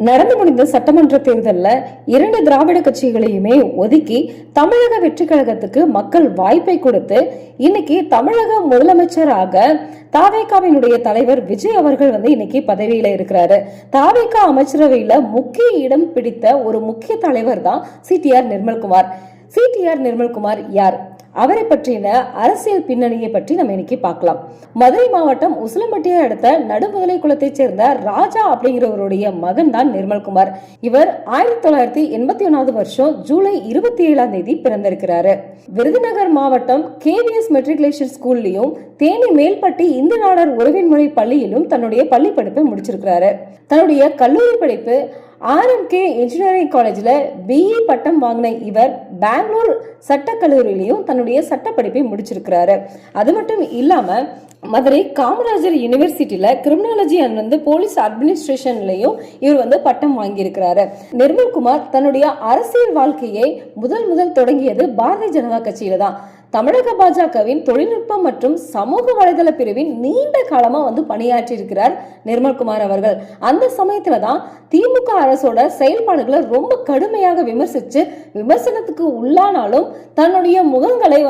நடந்து முடிந்த சட்டமன்ற தேர்தலில் 2 திராவிட கட்சிகளையுமே ஒதுக்கி தமிழக வெற்றி கழகத்துக்கு மக்கள் வாய்ப்பை கொடுத்து இன்னைக்கு தமிழக முதலமைச்சராக தாவேகாவினுடைய தலைவர் விஜய் அவர்கள் இன்னைக்கு பதவியில இருக்கிறாரு. தாவேகா அமைச்சரவையில முக்கிய இடம் பிடித்த ஒரு முக்கிய தலைவர் தான் சிடிஆர் நிர்மல்குமார். சிடிஆர் நிர்மல்குமார் யார்? அவரை பற்றின அரசியல் பின்னணியை பற்றி நம்ம இன்னைக்கு பார்க்கலாம். மதுரை மாவட்டம் உசிலம்பட்டியை அடுத்த நடுமுதலை குளத்தை சேர்ந்த ராஜா அப்படிங்கிறவருடைய மகன் தான் நிர்மல்குமார். இவர் 1981 வருஷம் ஜூலை 27 பிறந்திருக்கிறாரு. விருதுநகர் மாவட்டம் KVS மெட்ரிகுலேஷன் ஸ்கூல்லையும் தேனி மேல்பட்டி இந்து நாடார் உறவின் முறை பள்ளியிலும் தன்னுடைய பள்ளி படிப்பை முடிச்சிருக்கிறாரு. தன்னுடைய கல்லூரி படிப்பு RMK இன்ஜினியரிங் காலேஜ்ல BE பட்டம் வாங்கின இவர் பெங்களூர் சட்டக்கல்லூரியிலையும் தன்னுடைய சட்ட படிப்பை முடிச்சிருக்கிறாரு. அது மட்டும் இல்லாம மதுரை காமராஜர் யூனிவர்சிட்டியில கிரிமினாலஜி அண்ட் போலீஸ் அட்மினிஸ்ட்ரேஷன்லயும் இவர் பட்டம் வாங்கியிருக்கிறாரு. நிர்மல்குமார் தன்னுடைய அரசியல் வாழ்க்கையை முதல் தொடங்கியது பாரதிய ஜனதா கட்சியில தான். தமிழக பாஜகவின் தொழில்நுட்பம் மற்றும் சமூக வலைதள பிரிவின் நீண்ட காலமா பணியாற்றி இருக்கிறார் நிர்மல்குமார் அவர்கள். அந்த சமயத்துல தான் திமுக அரசோட செயல்பாடுகளை ரொம்ப கடுமையாக விமர்சிச்சு விமர்சனத்துக்கு உள்ளானாலும் தன்னுடைய முகங்களை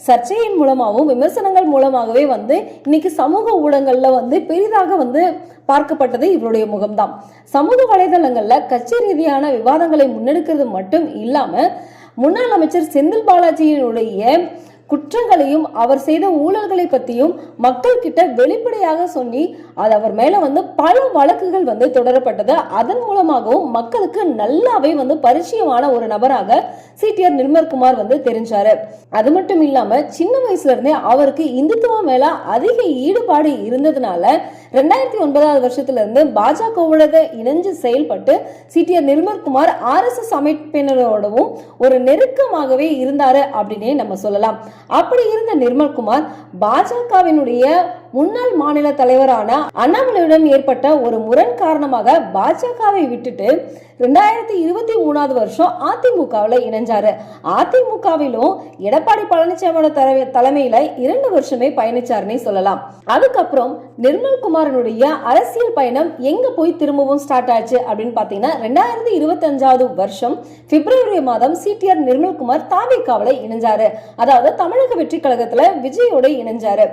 சர்ச்சையின் மூலமாகவும் விமர்சனங்கள் மூலமாகவே இன்னைக்கு சமூக ஊடகங்கள்ல பெரிதாக பார்க்கப்பட்டது இவருடைய முகம்தான். சமூக வலைதளங்கள்ல கட்சி ரீதியான விவாதங்களை முன்னெடுக்கிறது மட்டும் இல்லாம முன்னாள் அமைச்சர் செந்தில் பாலாஜியினுடைய குற்றங்களையும் அவர் செய்த ஊழல்களை பத்தியும் மக்கள் கிட்ட வெளிப்படையாக சொல்லி அது அவர் மேல பல வழக்குகள் தொடரப்பட்டது. அதன் மூலமாகவும் மக்களுக்கு நல்லாவே பரிச்சயமான ஒரு நபராக சிடிஆர் நிர்மல்குமார் தெரிஞ்சாரு. அது மட்டும் இல்லாம சின்ன வயசுல இருந்தே அவருக்கு இந்துத்துவம் மேல அதிக ஈடுபாடு இருந்ததுனால 2009 வருஷத்துல இருந்து பாஜகவோட இணைஞ்சு செயல்பட்டு சிடிஆர் நிர்மல்குமார் RSS அமைப்பினரோடவும் ஒரு நெருக்கமாகவே இருந்தாரு அப்படின்னே நம்ம சொல்லலாம். அப்படி இருந்த நிர்மல்குமார் பாஜகவினுடைய முன்னாள் மாநில தலைவரான அண்ணாமலையுடன் ஏற்பட்ட ஒரு முரண் காரணமாக பாஜகவை விட்டுட்டு 2023 வருஷம் அதிமுகவில் இணைஞ்சாரு. அதிமுகவிலும் எடப்பாடி பழனிசாமியோட தலைமையில 2 வருஷமே பயணிச்சாருன்னே சொல்லலாம். அதுக்கப்புறம் நிர்மல்குமாரனுடைய அரசியல் பயணம் எங்க போய் திரும்பவும் ஸ்டார்ட் ஆச்சு அப்படின்னு பாத்தீங்கன்னா 2025 வருஷம் பிப்ரவரி மாதம் சிடிஆர் நிர்மல்குமார் தாவேகாவில் இணைஞ்சாரு. அதாவது தமிழக வெற்றி கழகத்துல விஜயோட இணைஞ்சாரு.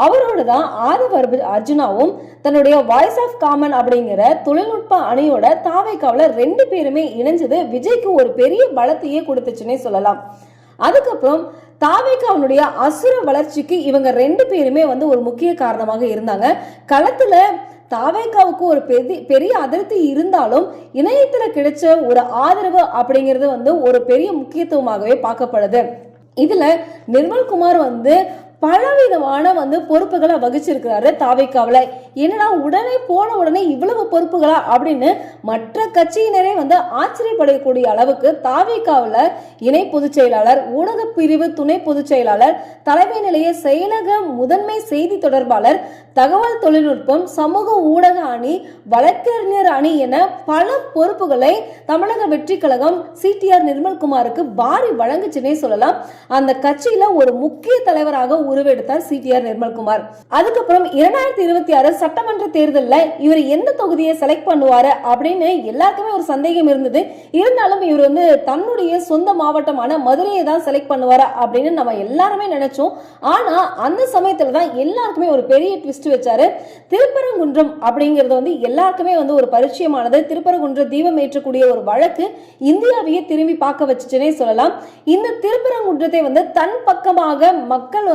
அவரோட தான் ஆதவ அர்ஜுனாவும் தன்னுடைய வாய்ஸ் ஆஃப் காமன் அப்படிங்கிற தொழில்நுட்ப அணியோட தாவேகாவில் 2 பேருமே இணைஞ்சது விஜய்க்கு ஒரு பெரிய பலத்தையே கொடுத்துச்சுன்னே சொல்லலாம். அதுக்கப்புறம் தாவேகாவினுடைய அசுர வளர்ச்சிக்கு இவங்க 2 பேருமே ஒரு முக்கிய காரணமாக இருந்தாங்க. களத்துல தாவேகாவுக்கு ஒரு பெரிய அதிருப்தி இருந்தாலும் இணையத்துல கிடைச்ச ஒரு ஆதரவு அப்படிங்கிறது ஒரு பெரிய முக்கியத்துவமாகவே பார்க்கப்படுது. இதுல நிர்மல்குமார் பலவிதமான பொறுப்புகளை வகிச்சிருக்கிறாரு தாவேகாவுல. என்னடா போன உடனே இவ்வளவு பொறுப்புகளா அப்படின்னு மற்ற கட்சியினரே ஆச்சரியப்படக்கூடிய அளவுக்கு தாவேகாவுல இணை பொதுச் செயலாளர், ஊடக பிரிவு துணை பொதுச் செயலாளர், தலைமை நிலைய செயலக முதன்மை செய்தி தொடர்பாளர், தகவல் தொழில்நுட்பம், சமூக ஊடக அணி, வழக்கறிஞர் அணி என பல பொறுப்புகளை தமிழக வெற்றி கழகம் சிடிஆர் நிர்மல்குமாருக்கு வாரி வழங்குச்சுன்னே சொல்லலாம். அந்த கட்சியில ஒரு முக்கிய தலைவராக உருவெடுத்தார் சிடிஆர் நிர்மல்குமார். அதுக்கப்புறம் 2026 சட்டமன்ற தேர்தலில் இவர் எந்த தொகுதியை செலக்ட் பண்ணுவாரு அப்படின்னு எல்லாருக்குமே ஒரு சந்தேகம் இருந்தது. இருந்தாலும் இவர் தன்னுடைய சொந்த மாவட்டமான மதுரையை தான் செலக்ட் பண்ணுவாரா அப்படின்னு நம்ம எல்லாருமே நினைச்சோம். ஆனா அந்த சமயத்துல தான் எல்லாருக்குமே ஒரு பெரிய ட்விஸ்ட் வச்சாரு. திருப்பரங்குன்றம் அப்படிங்கிறது எல்லாருக்குமே ஒரு பரிச்சயமானது. திருப்பரங்குன்ற தீபம் ஏற்றக்கூடிய ஒரு வழக்கு இந்தியாவையே திரும்பி பார்க்க வச்சுச்சுன்னே சொல்லலாம். இந்த திருப்பரங்குன்றத்தை தன் பக்கமாக மக்கள்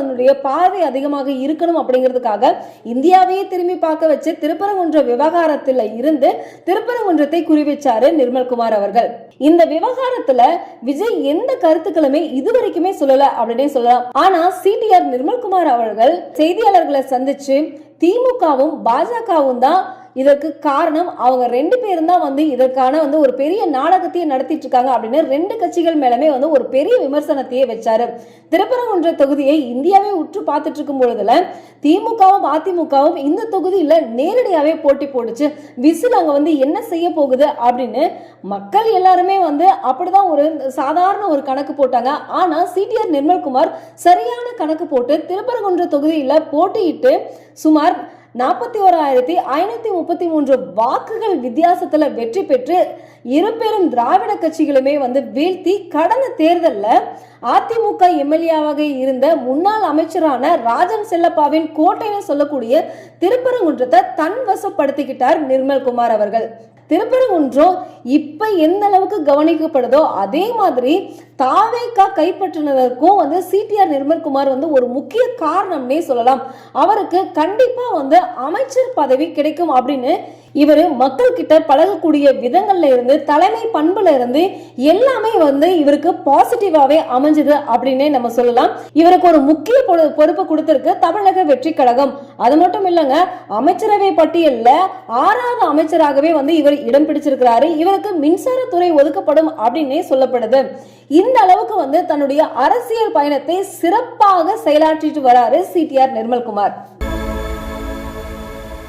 பார்வை அதிகமாக இருக்கணும் அப்படிங்கிறதுக்காக இந்தியாவையே திரும்பி பார்க்க வச்சு திருப்பரங்குன்ற விவகாரத்துல இருந்து திருப்பரங்குன்றத்தை குறிவிச்சாரு நிர்மல்குமார் அவர்கள். இந்த விவகாரத்துல விஜய் எந்த கருத்துக்களுமே இதுவரைக்குமே சொல்லல அப்படின்னே சொல்லலாம். ஆனா சிடிஆர் நிர்மல்குமார் அவர்கள் செய்தியாளர்களை சந்திச்சு திமுகவும் பாஜகவும் தான் இதற்கு காரணம், அவங்க 2 பேரும் தான் இதற்கான ஒரு பெரிய நாடகத்தையே நடத்திட்டு இருக்காங்க அப்படின்னு 2 கட்சிகள் மேலமே ஒரு பெரிய விமர்சனத்தையே வச்சாரு. திருப்பரங்குன்ற தொகுதியை இந்தியாவே உற்று பார்த்துட்டு இருக்கும் பொழுதுல திமுகவும் அதிமுகவும் இந்த தொகுதியில நேரடியாவே போட்டி போடுச்சு. விசில் அங்க என்ன செய்ய போகுது அப்படின்னு மக்கள் எல்லாருமே அப்படிதான் ஒரு சாதாரண ஒரு கணக்கு போட்டாங்க. ஆனா சிடிஆர் நிர்மல்குமார் சரியான கணக்கு போட்டு திருப்பரங்குன்ற தொகுதியில போட்டியிட்டு சுமார் 41,533 வாக்குகள் வித்தியாசத்துல வெற்றி பெற்று இரு பெரும் திராவிட கட்சிகளுமே வீழ்த்தி கடந்த தேர்தலில் அதிமுக எம்எல்ஏவாக இருந்த முன்னாள் அமைச்சரான ராஜன் செல்லப்பாவின் கோட்டைன்னு சொல்லக்கூடிய திருப்பரங்குன்றத்தை தன் வசப்படுத்திக்கிட்டார் நிர்மல்குமார் அவர்கள். திருப்பரங்குன்றம் இப்ப எந்த அளவுக்கு கவனிக்கப்படுதோ அதே மாதிரி தாவேகா கைப்பற்றினதற்கும் சிடிஆர் நிர்மல்குமார் ஒரு முக்கிய காரணம்னே சொல்லலாம். அவருக்கு கண்டிப்பா அமைச்சர் பதவி கிடைக்கும் அப்படின்னு இவர் மக்கள் கிட்ட பழகக்கூடிய விதங்கள்ல இருந்து தலைமை பண்புல இருந்து எல்லாமே இவருக்கு பாசிட்டிவாவே அமைஞ்சது அப்படின்னே நம்ம சொல்லலாம். இவருக்கு ஒரு முக்கிய பொறுப்பு கொடுத்திருக்கு தமிழக வெற்றி கழகம். அது மட்டும் இல்லங்க, அமைச்சரவை பட்டியல்ல 6வது அமைச்சராகவே இவர் இடம் பிடிச்சிருக்கிறாரு. இவருக்கு மின்சாரத்துறை ஒதுக்கப்படும் அப்படின்னே சொல்லப்படுது. இந்த அளவுக்கு தன்னுடைய அரசியல் பயணத்தை சிறப்பாக செயலாற்றிட்டு வராரு சிடிஆர் நிர்மல்குமார்.